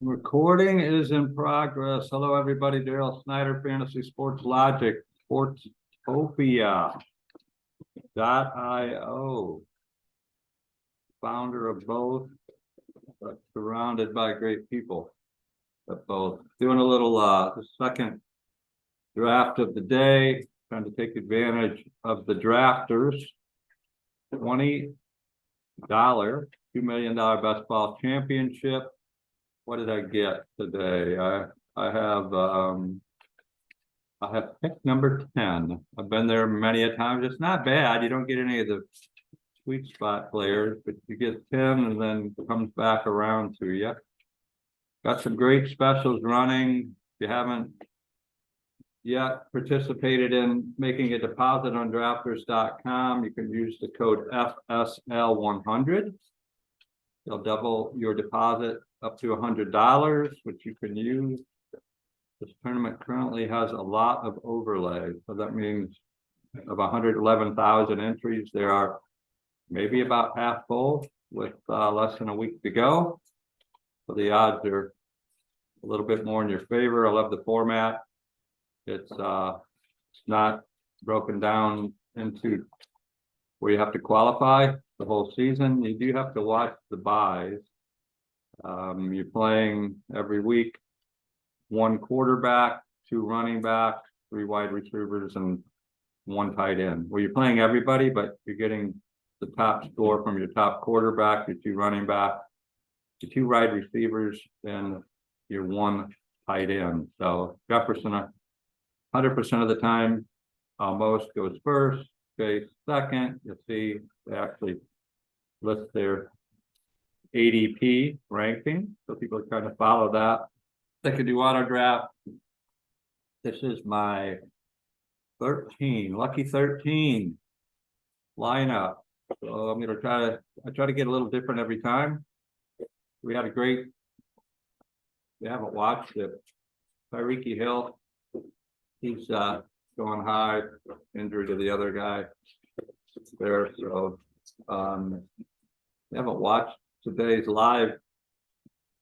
Recording is in progress. Hello, everybody. Daryl Snyder, Fantasy Sports Logic, Sportstopia.io, founder of both, but surrounded by great people at both. Doing a little the second draft of the day, trying to take advantage of the drafters. $20 $2 million best ball championship. What did I get today? I have pick number 10. I've been there many a times. It's not bad. You don't get any of the sweet spot players, but you get 10 and then it comes back around to you. Got some great specials running. If you haven't yet participated in making a deposit on drafters.com, you can use the code FSL100. They'll double your deposit up to $100, which you can use. This tournament currently has a lot of overlay. So that means of 111,000 entries, there are maybe about half full with less than a week to go. So the odds are a little bit more in your favor. I love the format. It's not broken down into where you have to qualify the whole season. You do have to watch the buys. You're playing every week, 1 quarterback, 2 running backs, 3 wide receivers, and 1 tight end. Well, you're playing everybody, but you're getting the top score from your top quarterback, your 2 running backs, your 2 wide receivers, and your 1 tight end. So Jefferson, 100% of the time, almost goes first, Chase second. You'll see they actually list their ADP ranking, so people are trying to follow that. They can do auto draft. This is my 13, lucky 13 lineup. So I'm going to try to get a little different every time. We had a great, you haven't watched it, Tyreek Hill. He's going high, injury to the other guy there. So you haven't watched today's live.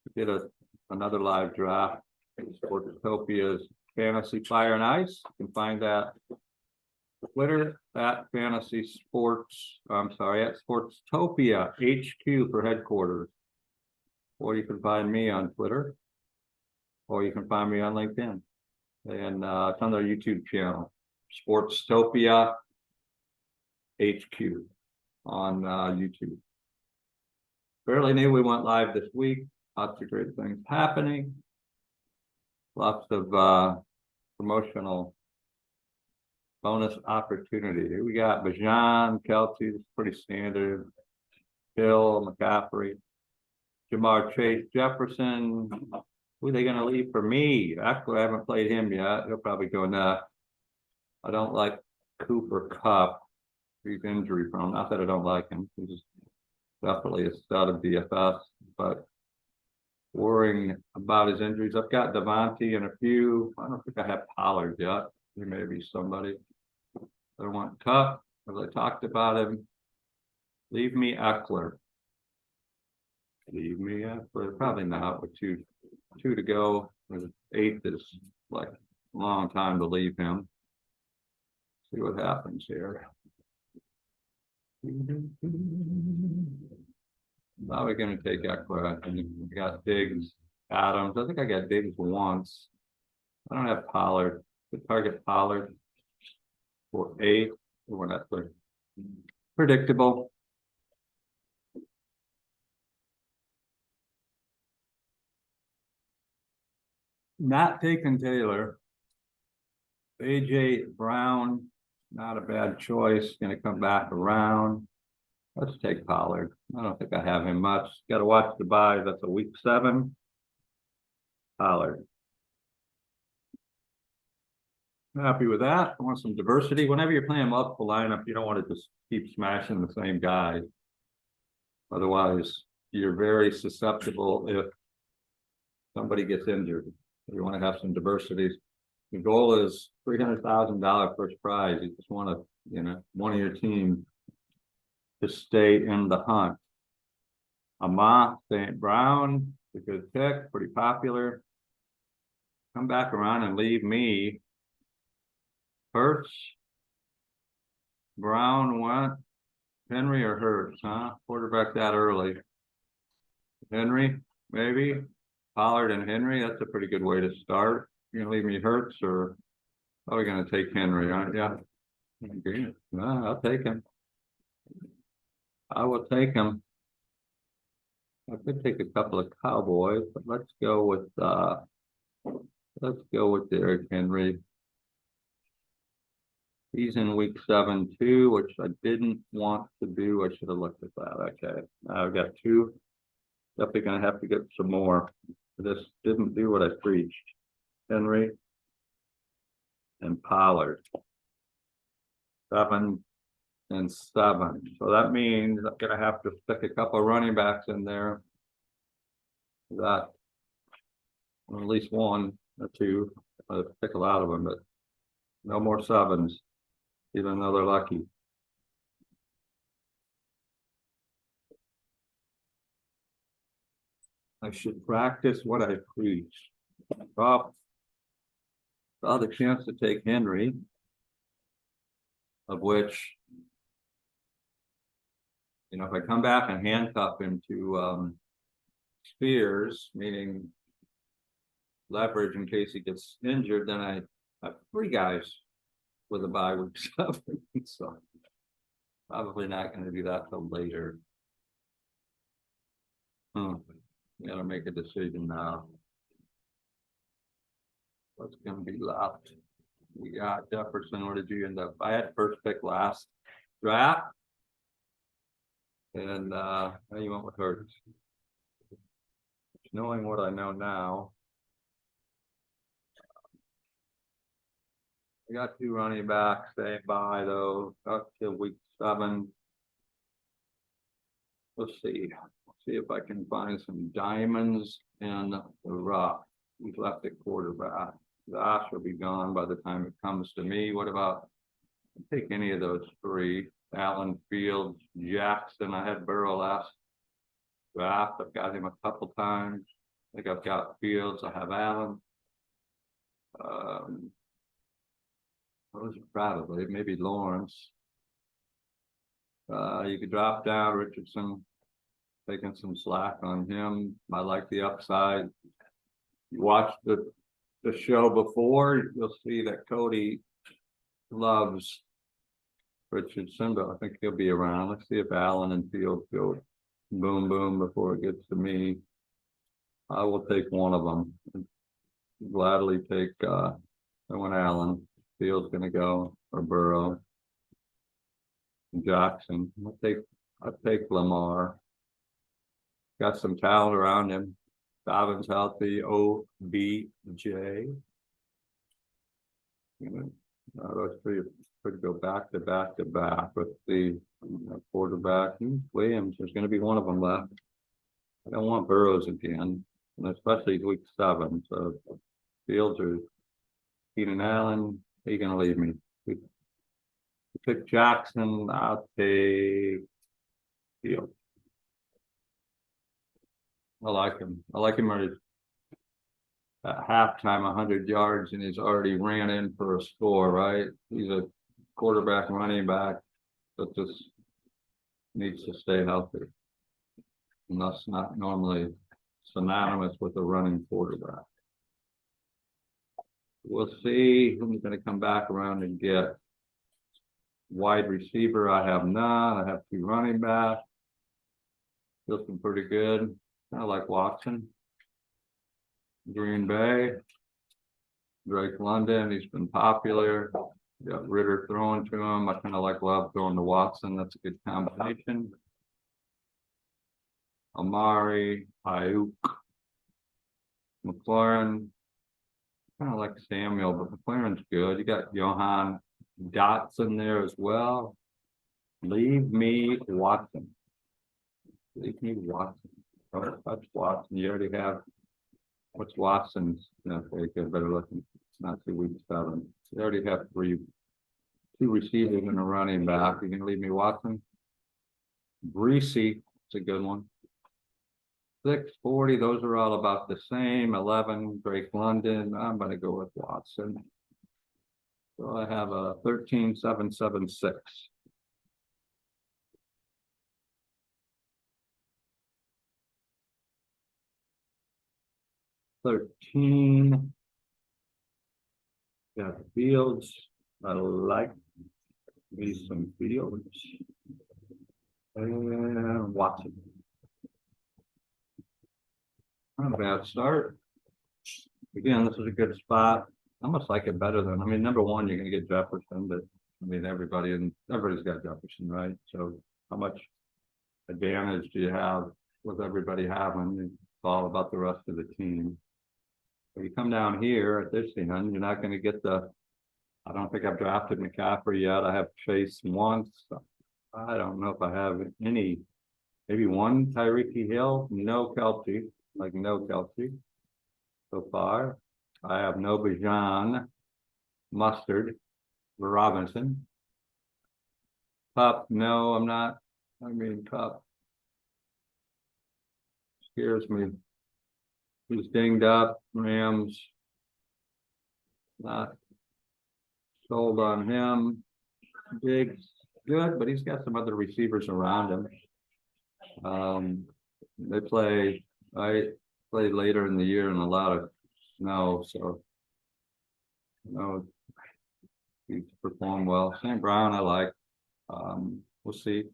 We did another live draft. Sportstopia's Fantasy Fire and Ice. You can find that Twitter at Fantasy Sports. I'm sorry, at Sportstopia HQ for headquarters. Or you can find me on Twitter, or you can find me on LinkedIn, and it's on their YouTube channel, Sportstopia HQ on YouTube. Fairly new. We went live this week. Lots of great things happening. Lots of promotional bonus opportunity. We got Bajan, Kelce, pretty standard. Hill, McCaffrey, Jamar Chase, Jefferson. Who are they going to leave for me? Actually, I haven't played him yet. He'll probably go next. I don't like Cooper Kupp. He's injury prone. Not that I don't like him. He's definitely a stud of DFS, but worrying about his injuries. I've got Devontae and a few. I don't think I have Pollard yet. There may be somebody. I want Kupp, as I talked about him. Leave me Eckler. Leave me Eckler. Probably not with two to go. The 8th is like a long time to leave him. See what happens here. Now we're going to take Eckler. I think we got Diggs, Adams. I think I got Diggs once. I don't have Pollard. The target Pollard for 8. Or Eckler. Predictable. Not taking Taylor. AJ Brown, not a bad choice. Going to come back around. Let's take Pollard. I don't think I have him much. Got to watch the buy. That's a week 7. Pollard. Happy with that. I want some diversity. Whenever you're playing multiple lineup, you don't want to just keep smashing the same guy. Otherwise, you're very susceptible if somebody gets injured. You want to have some diversity. The goal is $300,000 first prize. You just want to, one of your team to stay in the hunt. Amon St. Brown, It's a good pick, pretty popular. Come back around and leave me. Hurts. Brown went. Henry or Hurts, huh? Quarterback that early. Henry, maybe. Pollard and Henry, that's a pretty good way to start. You're gonna leave me Hurts or are we gonna take Henry, aren't you? Okay. No, I'll take him. I will take him. I could take a couple of Cowboys, but let's go with Derrick Henry. He's in week 7 too, which I didn't want to do. I should have looked at that. Okay. I've got 2. Definitely gonna have to get some more. This didn't do what I preached. Henry and Pollard. 7 and 7. So that means I'm gonna have to stick a couple of running backs in there. That or at least 1 or 2. I'll pick a lot of them, but no more 7s, even though they're lucky. I should practice what I preach. Well, I'll have a chance to take Henry, of which, if I come back and handcuff him to Spears, meaning leverage in case he gets injured, then I have 3 guys with a bye week 7. So probably not going to do that till later. Gotta make a decision now. What's going to be left? We got Jefferson. What did you end up? I had first pick last draft. And how you went with Hurts? Knowing what I know now, I got 2 running backs. Stay by though. Up to week 7. Let's see. See if I can find some diamonds in the rough. We've left at quarterback. Josh will be gone by the time it comes to me. What about take any of those 3? Allen, Fields, Jackson. I had Burrow last draft. I've got him a couple times. I think I've got Fields. I have Allen. Those are probably maybe Lawrence. You could drop down Richardson. Taking some slack on him. I like the upside. You watched the show before, you'll see that Cody loves Richardson, but I think he'll be around. Let's see if Allen and Fields go boom boom before it gets to me. I will take one of them. Gladly take I want Allen. Fields gonna go or Burrow. Jackson. I'll take Lamar. Got some talent around him. Dobbins healthy. OBJ. Those 3 could go back to back to back with the quarterback. Williams, there's going to be one of them left. I don't want Burrows again, and especially week 7. So Fields or Keenan Allen, are you going to leave me? We pick Jackson. I'll take Fields. I like him. I like him at halftime, 100 yards, and he's already ran in for a score, right? He's a quarterback, running back that just needs to stay healthy. And that's not normally synonymous with a running quarterback. We'll see who's going to come back around and get. Wide receiver, I have none. I have 2 running backs. Looking pretty good. I like Watson. Green Bay. Drake London, he's been popular. Got Ritter throwing to him. I kind of like Love throwing to Watson. That's a good combination. Amari, Ayuk, McLaurin. Kind of like Samuel, but McLaurin's good. You got Johan Dotson there as well. Leave me Watson. Leave me Watson. Oh, that's Watson. You already have. What's Watson's? Okay, good. Better looking. It's not 2 weeks 7. You already have 2 receivers and a running back. You can leave me Watson. Breesy, it's a good one. 640, those are all about the same. 11, Drake London. I'm gonna go with Watson. So I have a 13,776. Thirteen. Got Fields. I like me some Fields. And Watson. Not a bad start. Again, this is a good spot. I almost like it better than, I mean, number one, you're gonna get Jefferson, but I mean, everybody's got Jefferson, right? So how much advantage do you have with everybody having? It's all about the rest of the team. If you come down here at this end, you're not gonna get I don't think I've drafted McCaffrey yet. I have Chase once. I don't know if I have any, maybe one Tyreek Hill, no Kelce, like no Kelce so far. I have no Bijan, Mustard, Robinson. Pup, no, I'm not. I mean, Pup scares me. He's dinged up. Rams, not sold on him. Big, good, but he's got some other receivers around him. They play, I play later in the year and a lot of snow, so you know, he's performed well. St. Brown, I like. We'll see.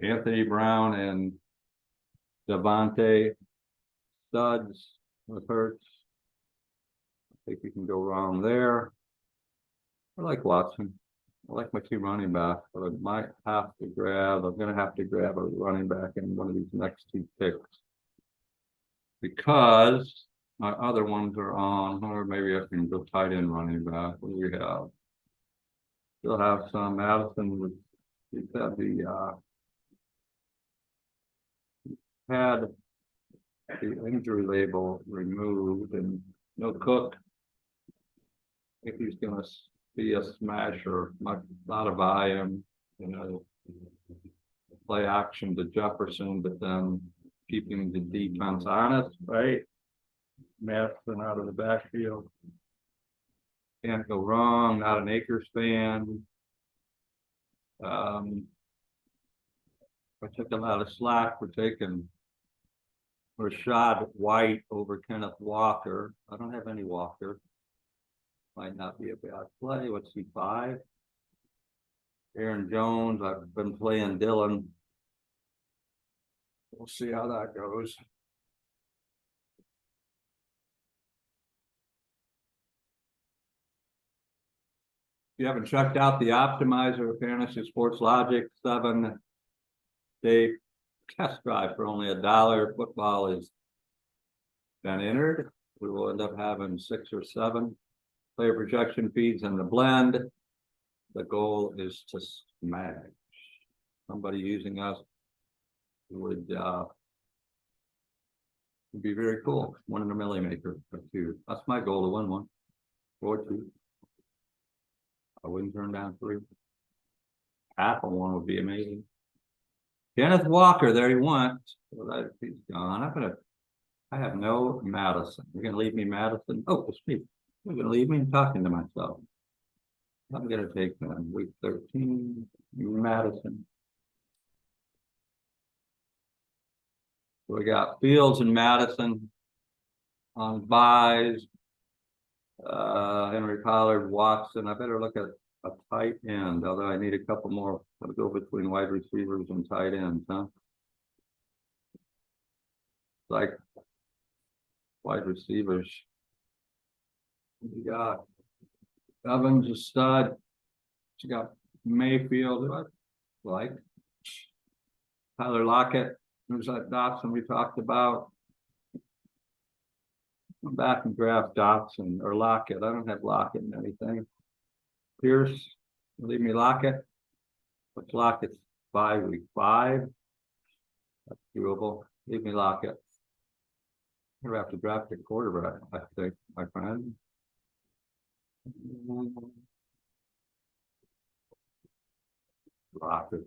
Anthony Brown and Devontae studs with Hurts. I think you can go wrong there. I like Watson. I like my two running backs, but I might have to grab, I'm gonna have to grab a running back in one of these next two picks. Because my other ones are on, or maybe I can go tight end running back. What do we have? Still have some Madison. He's had had the injury label removed and no Cook. If he's gonna be a smasher, a lot of volume, you know, play action to Jefferson, but then keeping the defense honest, right? Madison out of the backfield. Can't go wrong, not an Akers fan. I took a lot of slack for taking Rashad White over Kenneth Walker. I don't have any Walker. Might not be a bad play. What's he, 5? Aaron Jones, I've been playing Dylan. We'll see how that goes. If you haven't checked out the Optimizer Fantasy Sports Logic 7-day test drive for only $1, football is been entered. We will end up having 6 or 7 player projection feeds in the blend. The goal is to smash somebody using us would be very cool. 1 in a million maker or 2. That's my goal, to win 1 or 2. I wouldn't turn down 3. Half of 1 would be amazing. Kenneth Walker, there he went. So he's gone. I have no Madison. You're gonna leave me Madison? Oh, it's me. You're gonna leave me? I'm talking to myself. I'm gonna take them. Week 13, Madison. We got Fields and Madison on buys. Henry Pollard, Watson. I better look at a tight end, although I need a couple more. I'll go between wide receivers and tight ends, huh? Like wide receivers. You got Evans, a stud. You got Mayfield, like Tyler Lockett. There's that Dotson we talked about. Come back and grab Dotson or Lockett. I don't have Lockett in anything. Pierce, leave me Lockett. What's Lockett's bye week 5? That's doable. Leave me Lockett. You have to draft a quarterback, I think, my friend. Lockett.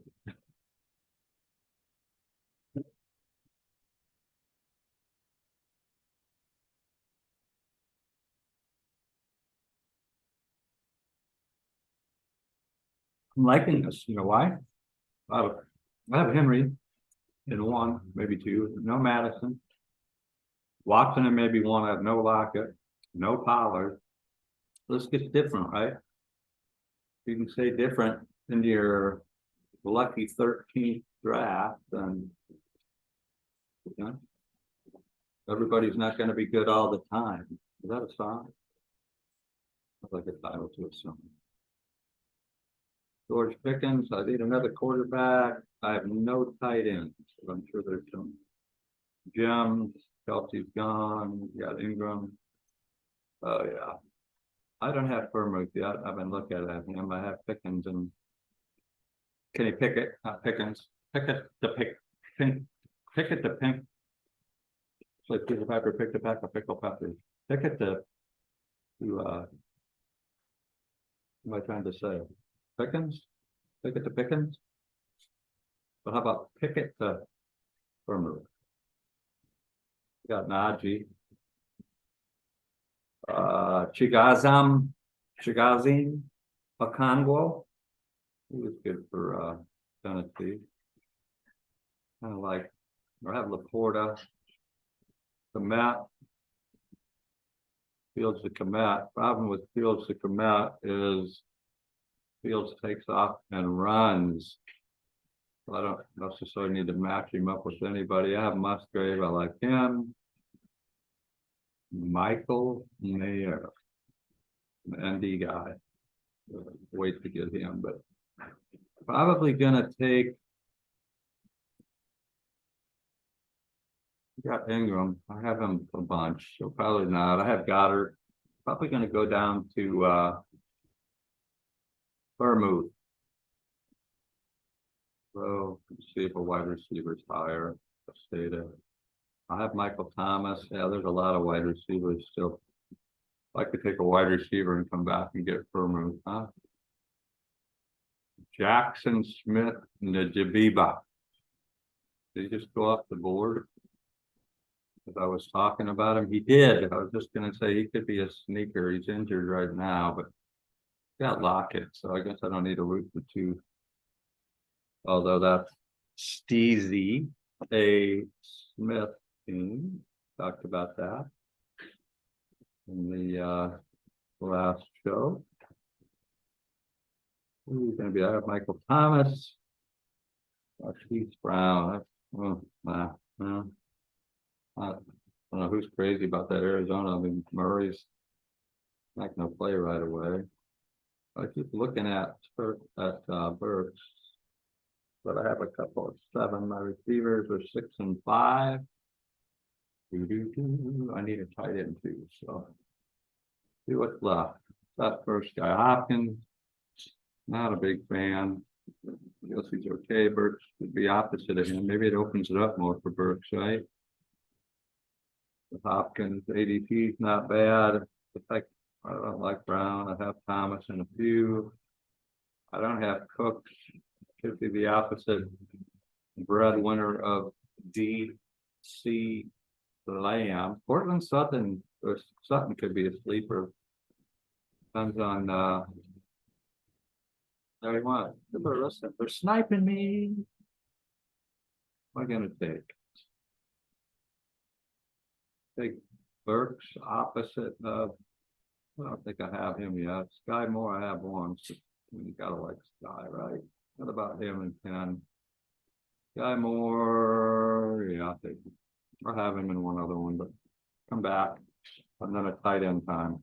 I'm liking this, you know why? I have Henry in one, maybe two, no Madison. Watson and maybe one, I have no Lockett, no Pollard. This gets different, right? You can say different in your lucky 13th draft, and you know, everybody's not going to be good all the time. Is that a song? I'd like a title to a song. George Pickens, I need another quarterback. I have no tight ends, but I'm sure there's some gems. Kelsey's gone. You got Ingram. Oh yeah. I don't have Furmuth yet. I've been looking at him. I have Pickens and Kenny Pickett, not Pickens. Pickett the pink. Pickett the pink. It's like Peter Piper picked a pack of pickle peppers. Pickett the what am I trying to say? Pickens? Pickett the Pickens? But how about Pickett the Furmuth? Got Najee. Chigazim Okongwu. He was good for Tennessee. Kind of like, I have Laporta, Komet, Fields to Komet. Problem with Fields to Komet is Fields takes off and runs. So I don't necessarily need to match him up with anybody. I have Musgrave, I like him. Michael Mayer, an ND guy. Wait to get him, but probably gonna take. Got Ingram. I have him a bunch, so probably not. I have Goddard. Probably gonna go down to Vermouth. So let's see if a wide receiver's higher. I have Michael Thomas. Yeah, there's a lot of wide receivers still. I could take a wide receiver and come back and get Vermouth, huh? Jackson Smith Najabiba. Did he just go off the board? As I was talking about him, he did. I was just gonna say he could be a sneaker. He's injured right now, but got Lockett, so I guess I don't need to root for two. Although that's Steezy A. Smith team. Talked about that in the last show. Who's gonna be? I have Michael Thomas. Keith Brown. I don't know who's crazy about that Arizona. I mean, Murray's not gonna play right away. I keep looking at Burks, but I have a couple of 7. My receivers are 6 and 5. I need a tight end too, so see what's left. That first guy, Hopkins, not a big fan. I guess he's okay. Burks would be opposite of him. Maybe it opens it up more for Burks, right? With Hopkins, ADP is not bad. I don't like Brown. I have Thomas in a few. I don't have Cooks. Could be the opposite breadwinner of DC Lamb. Portland Sutton, or Sutton could be a sleeper. Depends on everyone. They're sniping me. What am I gonna take? Take Burks opposite of. I don't think I have him yet. Sky Moore, I have one. So you gotta like Sky, right? What about him and Ken? Sky Moore, yeah, I'll take him. I'll have him in one other one, but come back. And then a tight end time.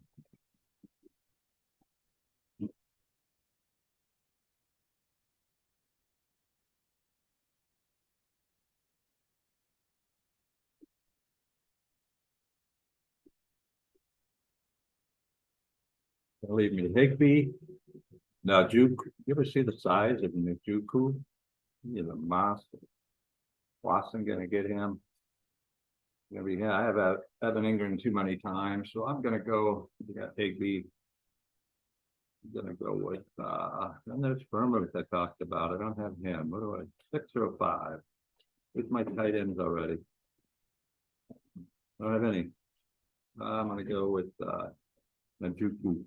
Leave me Higby. Now, Juke, you ever see the size of Njoku? He's a monster. Watson gonna get him. I have Evan Ingram too many times, so I'm gonna go. You got Higby. I'm gonna go with then there's Vermouth I talked about. I don't have him. What do I 6 or a 5? Who's my tight ends already? I don't have any. I'm gonna go with Njoku.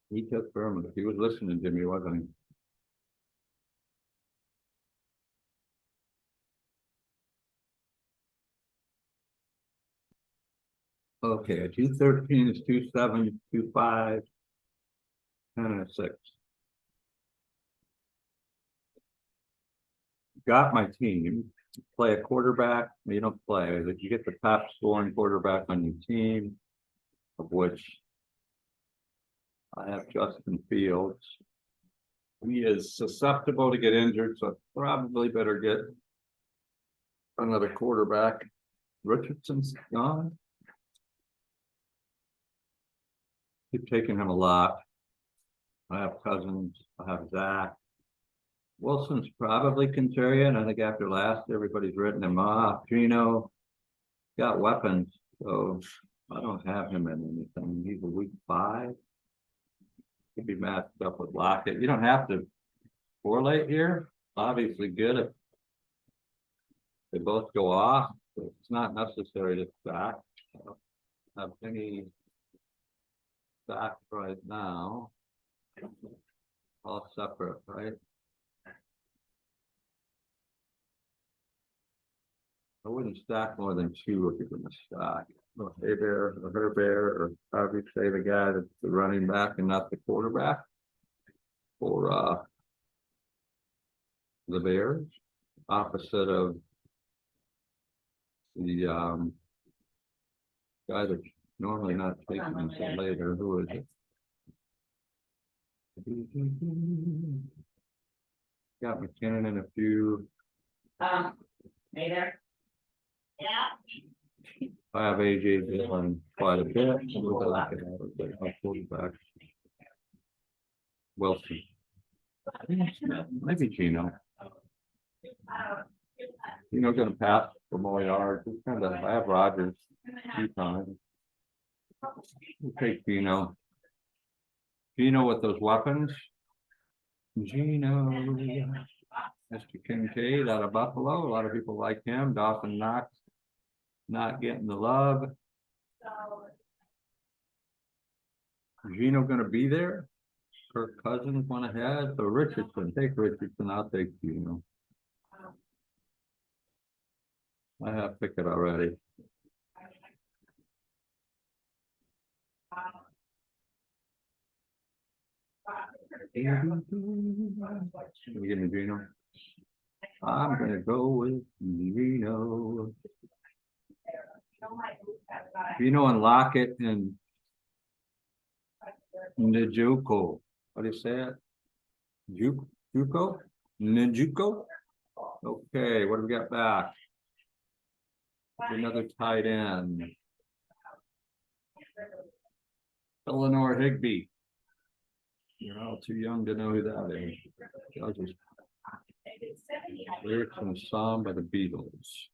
He took Furman. He was listening to me, wasn't he? Okay, a 213 is 27, 25, 10 and a 6. Got my team. Play a quarterback. You don't play. That you get the top scoring quarterback on your team, of which I have Justin Fields. He is susceptible to get injured, so probably better get another quarterback. Richardson's gone. Keep taking him a lot. I have Cousins. I have Zach. Wilson's probably contrarian. I think after last, everybody's written him off. Gino got weapons, so I don't have him in anything. He's a week 5. Could be matched up with Lockett. You don't have to correlate here. Obviously good if they both go off. But it's not necessary to stack. I don't have any stack right now. All separate, right? I wouldn't stack more than 2 if you're gonna stack. Hey Bear or Her Bear, or however you say the guy that's the running back and not the quarterback. For the Bears, opposite of the guy that's normally not taking until later. Who is it? Got McKinnon in a few. Hey there. Yeah. I have AJ Dillon quite a bit. Quarterback. Wilson. Maybe Gino. Gonna pass for more yards. I have Rodgers a few times. We'll take Gino. Gino with those weapons. Gino. Mr. Kincaid out of Buffalo. A lot of people like him. Dawson Knox not getting the love. Gino gonna be there. Kirk Cousins went ahead. So Richardson, take Richardson. I'll take Gino. I have Pickett already. We give me Gino. I'm gonna go with Gino. Gino and Lockett and Njoku. What do you say it? Juco? Njoku? Okay, what do we got back? Another tight end. Eleanor Higby. You're all too young to know who that is. Lyrics from a song by the Beatles.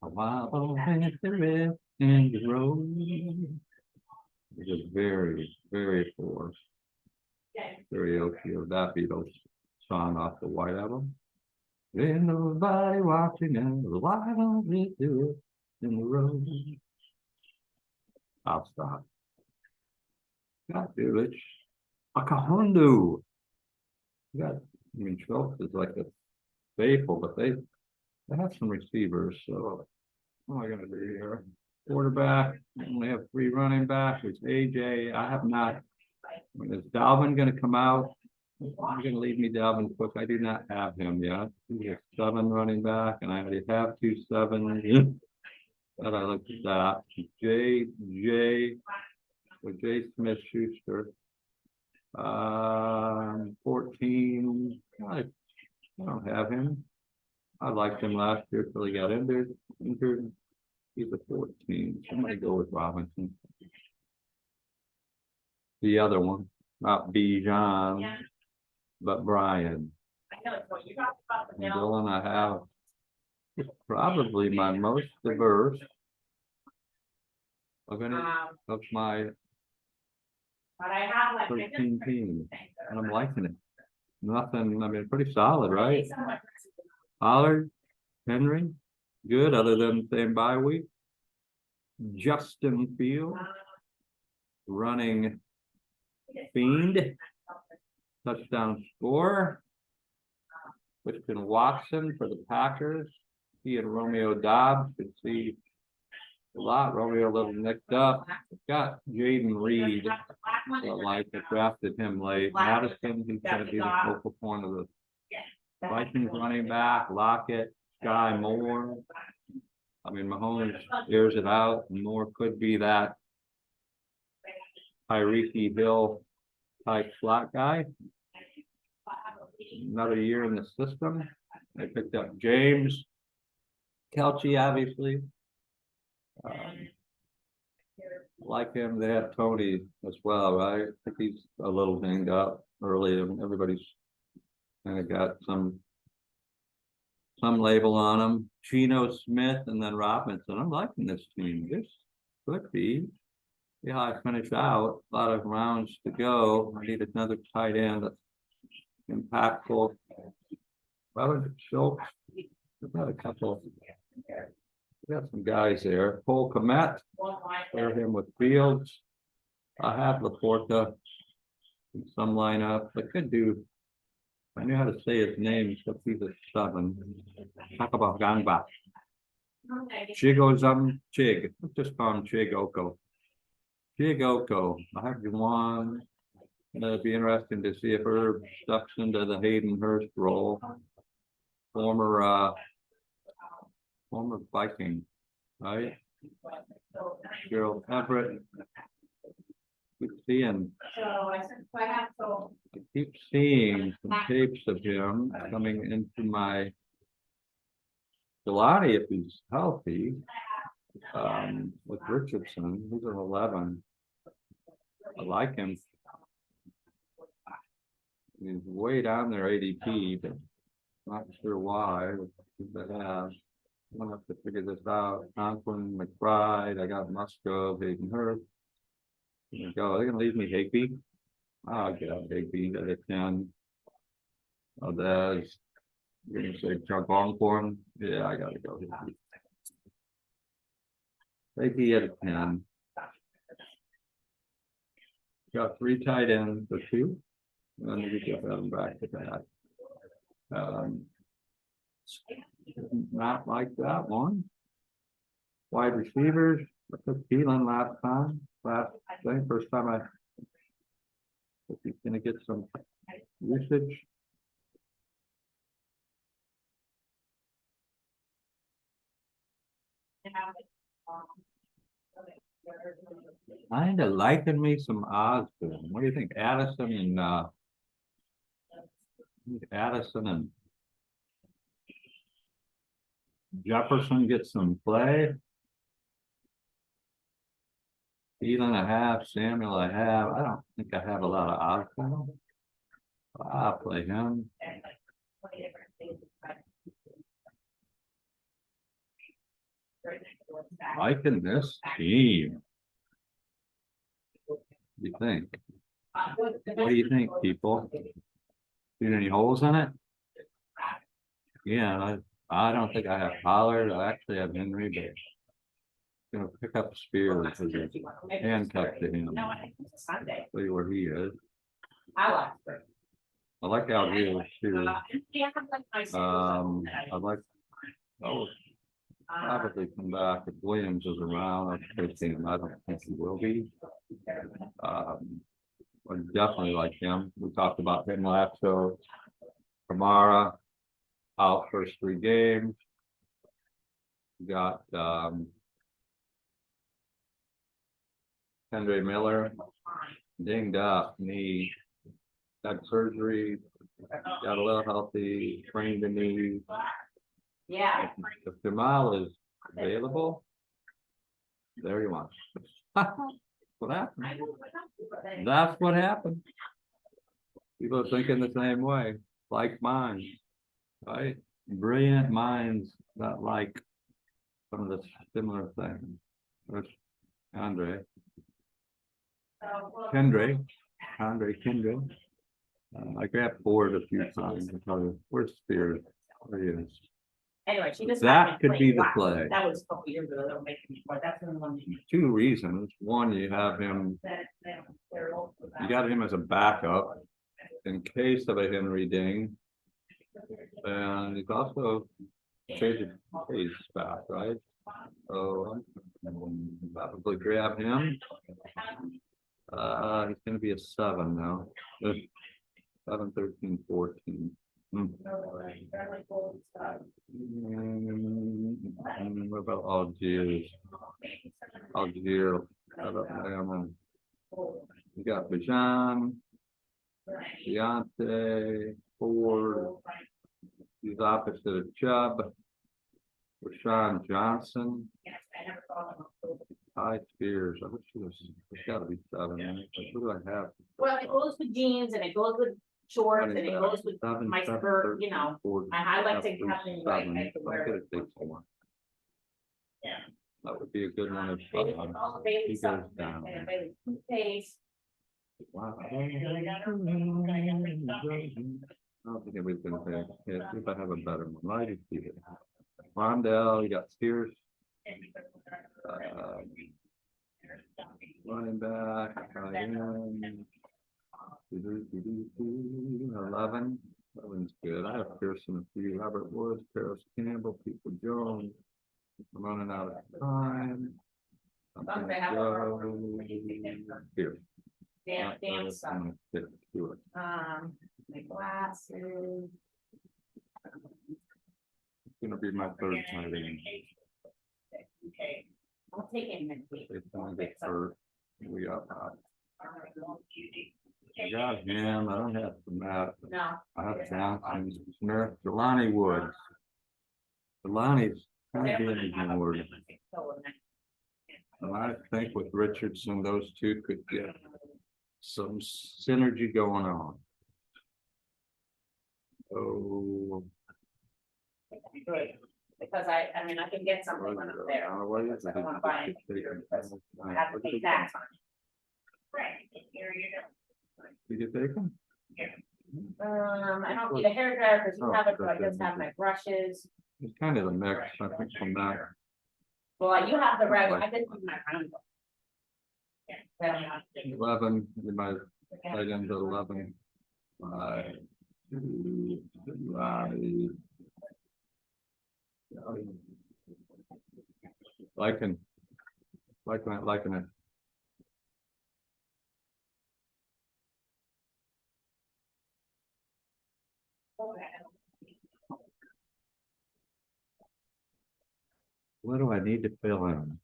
A wild has the river in the road. It is very, very poor. Very okay of that Beatles song off the White Album. There's nobody watching now. Why don't we do it in the road? I'll stop. Got Village. Akahondo. Schultz is like a staple, but they have some receivers. So what am I gonna do here? Quarterback. I only have 3 running backs. It's AJ. I have not. Is Dalvin gonna come out? I'm gonna leave me Dalvin Cook. I do not have him yet. He's a 7 running back, and I already have 2 7. But I looked at that. J with J Smith Schuster. 14. I don't have him. I liked him last year till he got injured. He's a 14. Somebody go with Robinson. The other one, not Bijan, but Brian. And Dylan, I have probably my most diverse of my But I have like 13 teams, and I'm liking it. Nothing, I mean, pretty solid, right? Pollard, Henry, good, other than same bye week. Justin Field, running Fiend. Touchdown score. Christian Watson for the Packers. He and Romeo Dobbs could see a lot. Romeo a little nicked up. Got Jaden Reed. Like I drafted him late. Madison, he's gonna be the focal point of the Vikings running back. Lockett, Sky Moore. I mean, Mahomes airs it out, and Moore could be that Tyreek Hill type slot guy. Another year in the system. They picked up James Kelce, obviously. Like him, they have Tony as well, right? I think he's a little banged up early, and everybody's kind of got some label on him. Geno Smith and then Robinson. I'm liking this team. This could be. Yeah, I finished out. A lot of rounds to go. I need another tight end that's impactful. Robert Schultz. We've got a couple. We got some guys there. Cole Kmet. Pair him with Fields. I have Laporta in some lineup. I could do. I knew how to say his name, except he's a 7. Talk about Gangba. Chig. Let's just call him Chig Oko. Chig Oko. I have one. It'd be interesting to see if Herb steps into the Hayden Hurst role. Former Viking, right? Gerald Everett. Keep seeing. I keep seeing some tapes of him coming into my Galati if he's healthy. With Richardson, he's an 11. I like him. He's way down there ADP, but not sure why. They have. I'm gonna have to figure this out. Conklin, McBride, I got Musgrove, Hayden Hurst. There we go. They're gonna leave me Higby. I'll get out Higby at a 10. Oh, there's you're gonna say Chuck Longhorn. Yeah, I gotta go Higby. Higby at a 10. Got 3 tight ends for 2. And then we get them back to that. Not like that one. Wide receivers. I took Thielen last thing, first time I think he's gonna get some usage. Kinda liking me some Osborne. What do you think? Addison and Jefferson get some play. Thielen I have, Samuel I have. I don't think I have a lot of Osborne. I'll play him. Liking this team. What do you think? What do you think, people? See any holes in it? Yeah, I don't think I have Pollard. I actually have Henry, but gonna pick up Spears because it's handcuffed to him. See where he is. I like Algiers too. I'd like. Oh, probably come back if Williams is around. I don't think he will be. I definitely like him. We talked about him last show. Kamara out first 3 games. We got Andre Miller dinged up knee, had surgery, got a little healthy, sprained the knee. Yeah. If Jamal is available, there you are. What happened? That's what happened. People are thinking the same way, like minds, right? Brilliant minds that like some of the similar things. There's Kendrick. I got bored a few times. Where's Spears? There he is. Anyway, she just. That happened to could be the last. play. That was a couple years ago, they were making me, but that's the one. Two reasons. One, you have him, you got him as a backup in case of a Henry Ding. And he's also changing pace back, right? So probably grab him. He's gonna be a 7 now. 7, 13, 14. What about Algiers? Algiers. Alabama. You got Bajan, Deontay, Ford. He's opposite of Chubb. Rashawn Johnson. Ty Spears. I wish he was. It's got to be 7. Right? What do I have? Well, it goes with jeans and it goes with shorts and it goes with my skirt, you know. I like to have things right. I could wear it. Yeah. That would be a good one if Bailey, Bailey he goes stuff, down. and Bailey toothpaste. Wow. I don't think it was gonna take. Yeah, see if I have a better one. I just see it. Rondell, you got Spears. Running back, 11. 11's good. I have Pearson a few. Robert Woods, Paris Campbell, People Jones. I'm running out of time. I'm gonna go here. Dan stuff. Do it. My glasses. It's gonna be my third tight end. Okay. I'll take it in a week. It's gonna get hurt. We got. I got him. I don't have the map. No. I have Johnson, Smith, Jelani Woods. Jelani's kind of being ignored. And I think with Richardson, those two could get some synergy going on. Oh. Good. Because I mean, I can get something when I'm there. I don't want to buy anything. I have to pay tax on it. Right, here you go. Did you take them? I don't need a hairdryer because you have it, but I just have my brushes. It's kind of a mix, I think, from that. Well, you have the right, I did use my round. Yeah. 11, you might right into 11. Liking it. What do I need to fill in?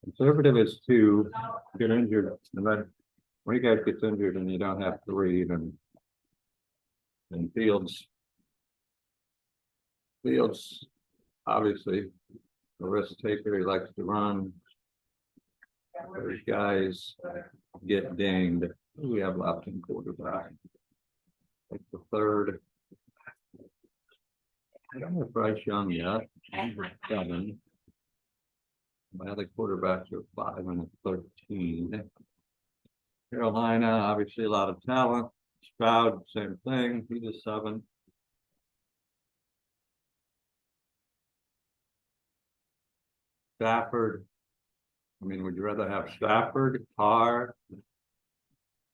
Conservative is 2, get injured, and then when you guys get injured and you don't have 3, then Fields, obviously, a risk taker, he likes to run. Those guys get dinged. Who do we have left in quarterback? Like the third. I don't have Bryce Young yet. He's at 7. My other quarterbacks are 5 and 13. Carolina, obviously a lot of talent. Stroud, same thing. He's a 7. Stafford. I mean, would you rather have Stafford, Carr,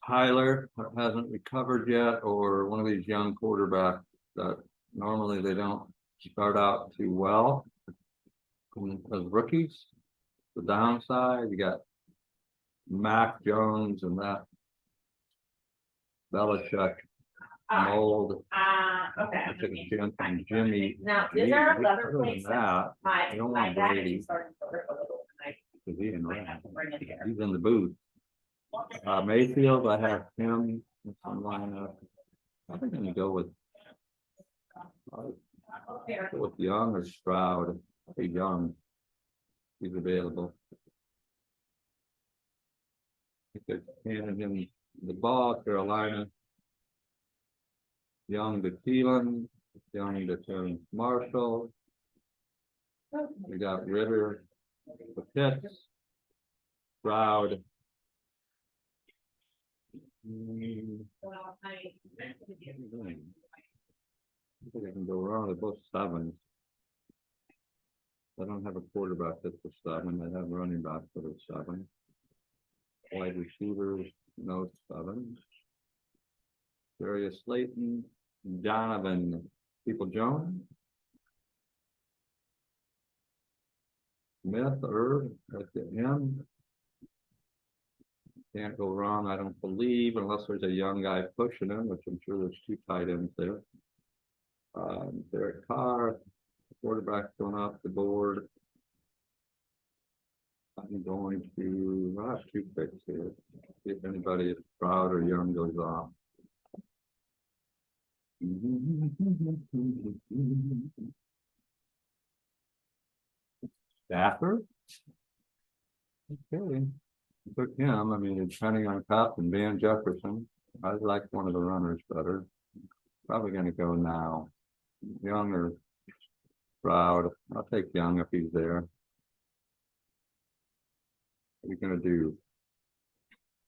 Tyler, who hasn't recovered yet, or one of these young quarterbacks that normally they don't start out too well as rookies? The downside, you got Mac Jones and that Belichick mold. Okay. I took a chance on Jimmy. Now, is there another Other than place that, my, I don't my want dad Brady. is starting to hurt a little, and because he didn't I run. have to bring it here. He's in the booth. Mayfield, I have him in some lineup. I think I'm gonna go with Young or Stroud. I think Young. He's available. I think they're handing him the ball, Carolina. Young to Thielen, Young to Terrence Marshall. We got Ritter, the Pitts, Stroud. I think I can go wrong with both sevens. I don't have a quarterback that's a seven. I have running backs that are seven. Wide receivers, no seven. Darius Slayton, Donovan, People Jones. Smith, Herb, that's him. Can't go wrong, I don't believe, unless there's a young guy pushing him, which I'm sure there's two tight ends there. Derek Carr, quarterback going off the board. I'm going to, I have two picks here. See if anybody Stroud or Young goes off. Stafford. Okay. Took him. I mean, depending on Cup and Van Jefferson, I like one of the runners better. Probably going to go now. Young or Stroud. I'll take Young if he's there. What are you going to do?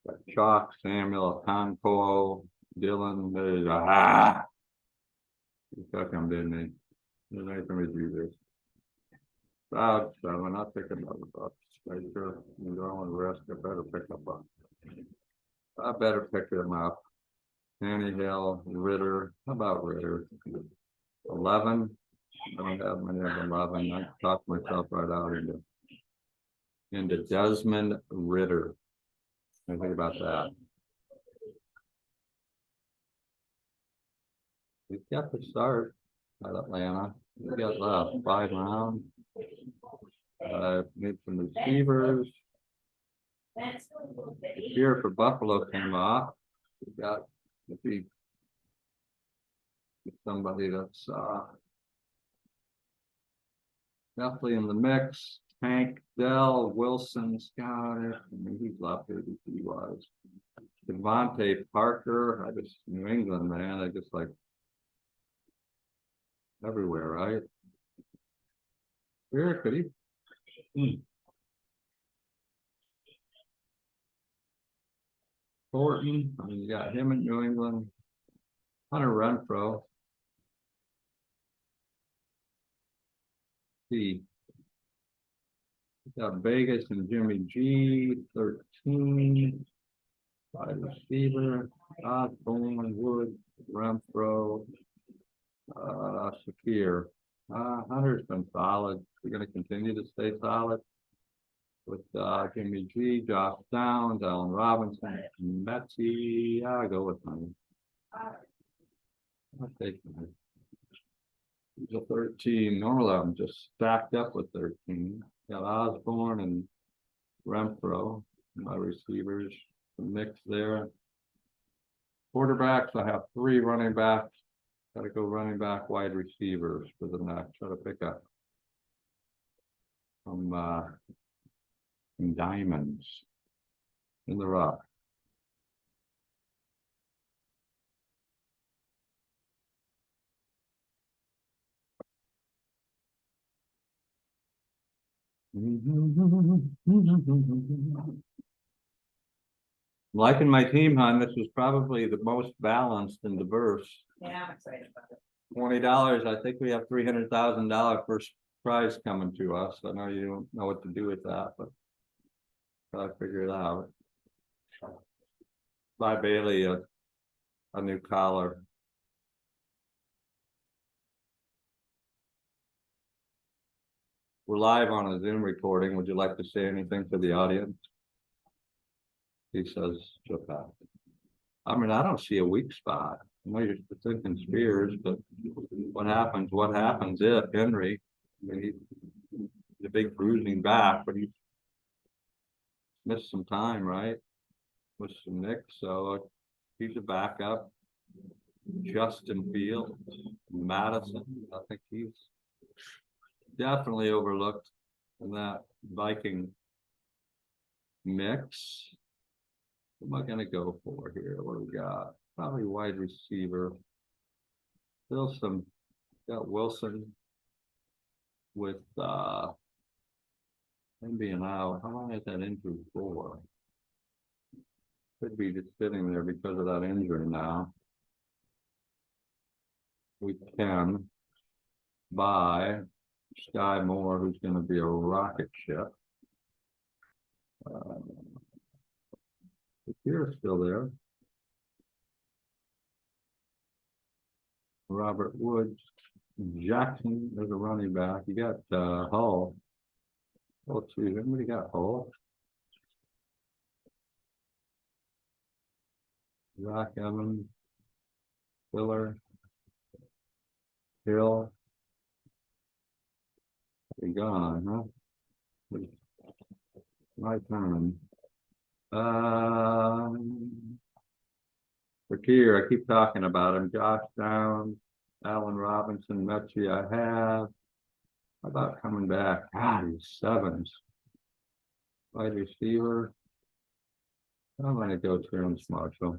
Got Chalk, Samuel, Conco, Dylan. He took him, didn't he? They're not going to do this. Stroud, seven. I'll take another buck. Make sure you don't want to risk. I better pick up buck. I better pick him up. Tannehill, Ritter. How about Ritter? 11. I don't have many of 11. I talked myself right out into Desmond Ritter. What do you think about that? He's got the start at Atlanta. We got left 5 rounds. Need some receivers. Here for Buffalo came off. We got to be somebody that's definitely in the mix. Tank, Dell, Wilson, Scott. I mean, he's left ADP wise. Devontae Parker. I just New England, man. I just like everywhere, right? Where could he? Thornton, I mean, you got him in New England. Hunter Renfro. See. Got Vegas and Jimmy G, 13. Wide receiver, Osborne, Wood, Renfro, Shakir. Hunter's been solid. We're going to continue to stay solid with Jimmy G, Josh Downs, Allen Robinson, Metsy. I go with Hunter. I'll take Hunter. He's a 13. Normally I'm just stacked up with 13. Got Osborne and Renfro, my receivers, the mix there. Quarterbacks, I have 3 running backs. Got to go running back, wide receivers for the next. Try to pick up some diamonds in the rough. Liking my team, hon. This was probably the most balanced and diverse. Yeah, I'm excited about it. $20. I think we have $300,000 first prize coming to us. I know you don't know what to do with that, but gotta figure it out. Buy Bailey a new collar. We're live on a Zoom recording. Would you like to say anything to the audience? He says, just that. I mean, I don't see a weak spot. I know you're thinking Spears, but what happens? What happens if Henry? I mean, he's a big bruising back, but he missed some time, right? With some nicks, so he's a backup. Justin Fields, Madison. I think he's definitely overlooked in that Viking mix. What am I gonna go for here? What do we got? Probably wide receiver. Still some got Wilson with him being out. How long has that injury for? Could be just sitting there because of that injury now. we can buy Sky Moore, who's gonna be a rocket ship. If you're still there. Robert Woods, Jackson, there's a running back. You got Hull. Oh, gee, everybody got Hull. Zach Evans, Filler, Hill. Be gone, huh? My turn. Here, I keep talking about him. Josh Downs, Allen Robinson, Mechie I have. How about coming back? God, he's sevens. Wide receiver. I'm gonna go Terrence Marshall.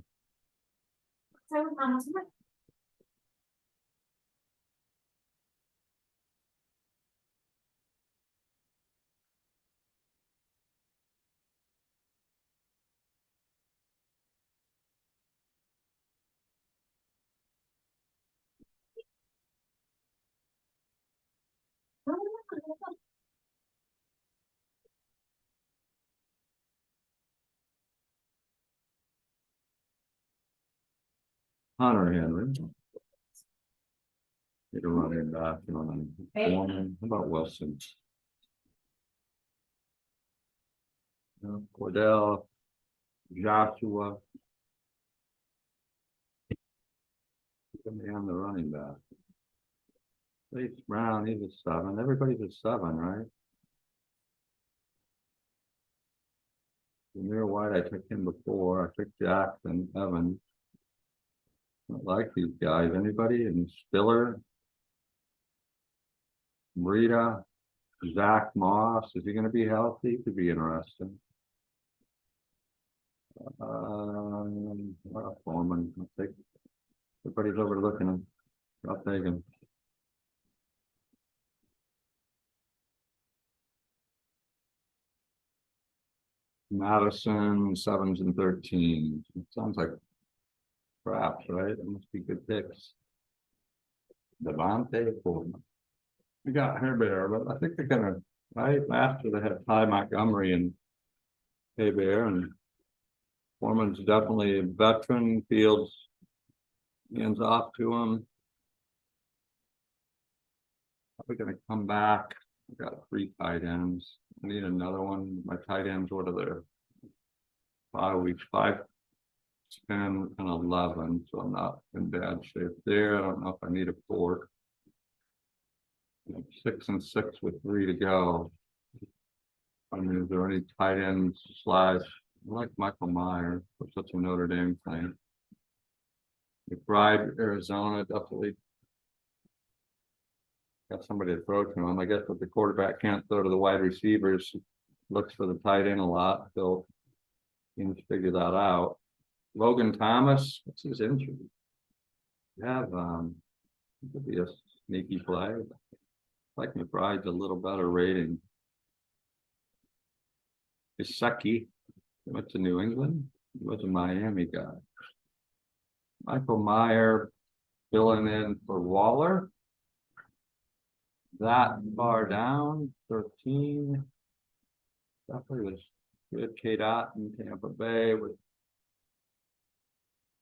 Hunter Henry. Need a running back, Foreman. How about Wilson? Cordell, Joshua. Gonna be on the running back. Chase Brown, he's a 7. Everybody's a 7, right? Amir White, I took him before. I took Jackson, Evans. I like these guys. Anybody? And Spiller, Rita, Zach Moss. Is he going to be healthy? Could be interesting. Foreman. I'll take. Everybody's overlooking him. I'll take him. Madison, 7s and 13s. It sounds like craps, right? It must be good picks. Devontae Foreman. We got Herbert, but I think they're gonna right after they had Ty Montgomery and Herbert, and Foreman's definitely a veteran. Fields hands off to him. Probably gonna come back. I got 3 tight ends. I need another one. My tight ends, what are there? 5 weeks, 5, 10, and 11. So I'm not in bad shape there. I don't know if I need a 4. 6 and 6 with 3 to go. I mean, is there any tight ends slash? I like Michael Myers for such a Notre Dame thing. McBride, Arizona, definitely got somebody to throw to him. I guess if the quarterback can't throw to the wide receivers, looks for the tight end a lot. So you need to figure that out. Logan Thomas, what's his injury? You have could be a sneaky play. Like McBride's a little better rating. Gesicki went to New England. He was a Miami guy. Michael Meyer filling in for Waller. That far down, 13. Definitely was good. K-Dot in Tampa Bay with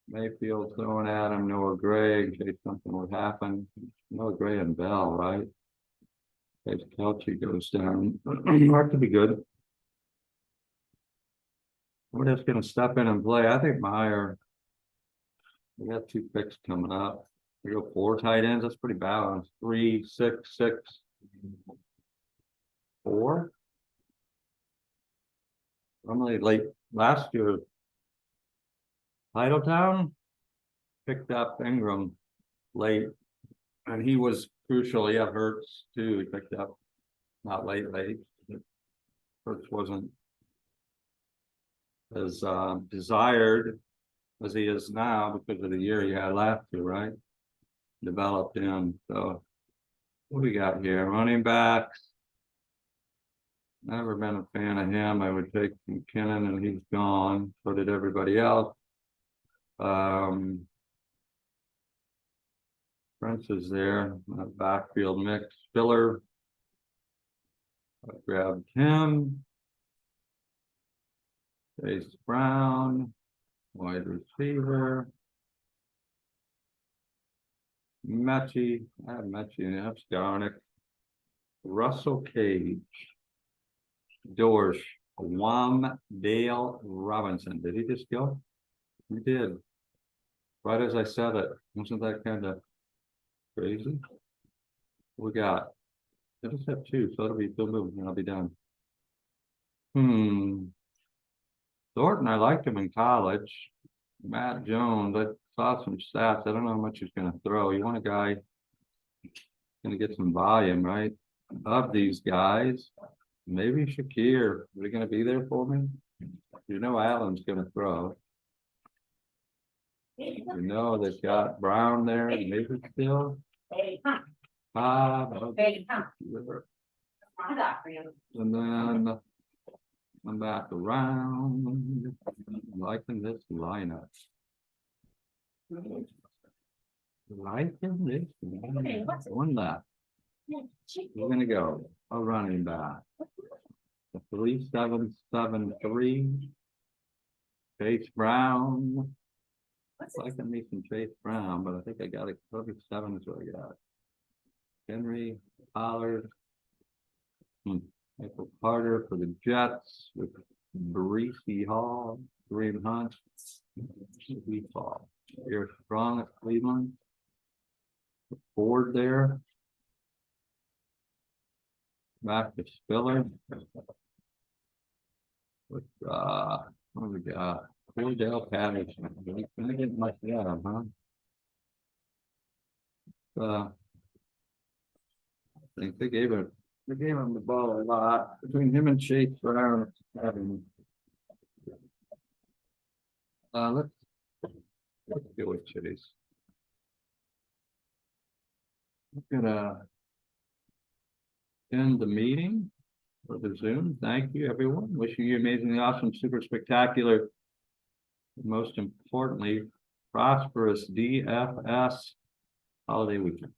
Mayfield throwing at him. Noah Gray in case something would happen. Noah Gray and Bell, right? In case Kelce goes down. That could be good. We're just going to step in and play. I think Meyer. We got 2 picks coming up. We go 4 tight ends. That's pretty balanced. 3, 6, 6, 4. Normally late last year, Titletown picked up Ingram late, and he was crucial. He had Hurts too. He picked up not late. Hurts wasn't as desired as he is now because of the year he had last year, right? Developed in. So what do we got here? Running backs. Never been a fan of him. I would take McKinnon, and he's gone. So did everybody else. Prince is there, backfield mix, Spiller. I grabbed him. Chase Brown, wide receiver. Mechie, I have Mechie and Epsgarnick. Russell Cage. Dorsch, Dale Robinson. Did he just go? He did. Right as I said it. Wasn't that kind of crazy? We got. I just have two, so it'll be boom, and I'll be done. Thornton, I liked him in college. Matt Jones, I saw some stats. I don't know how much he's gonna throw. You want a guy gonna get some volume, right? Of these guys, maybe Shakir. Are they gonna be there for me? You know Allen's gonna throw. You know they've got Brown there, maybe still. And then I'm back around. I'm liking this lineup. Liking this lineup. One left. We're gonna go a running back. The 3-7-7-3. Chase Brown. Liking me some Chase Brown, but I think I got it. 7 is what I got. Henry Pollard. Michael Carter for the Jets with Breesy Hall, Kareem Hunt, we fall. You're strong at Cleveland. Ford there. Back to Spiller. With what do we got? Cordell Patterson. We're gonna get much out of him, huh? I think they gave him the ball a lot between him and Chase Brown. Let's go with Chase. I'm gonna end the meeting for the Zoom. Thank you, everyone. Wishing you amazingly awesome, super spectacular, most importantly, prosperous DFS holiday weekend.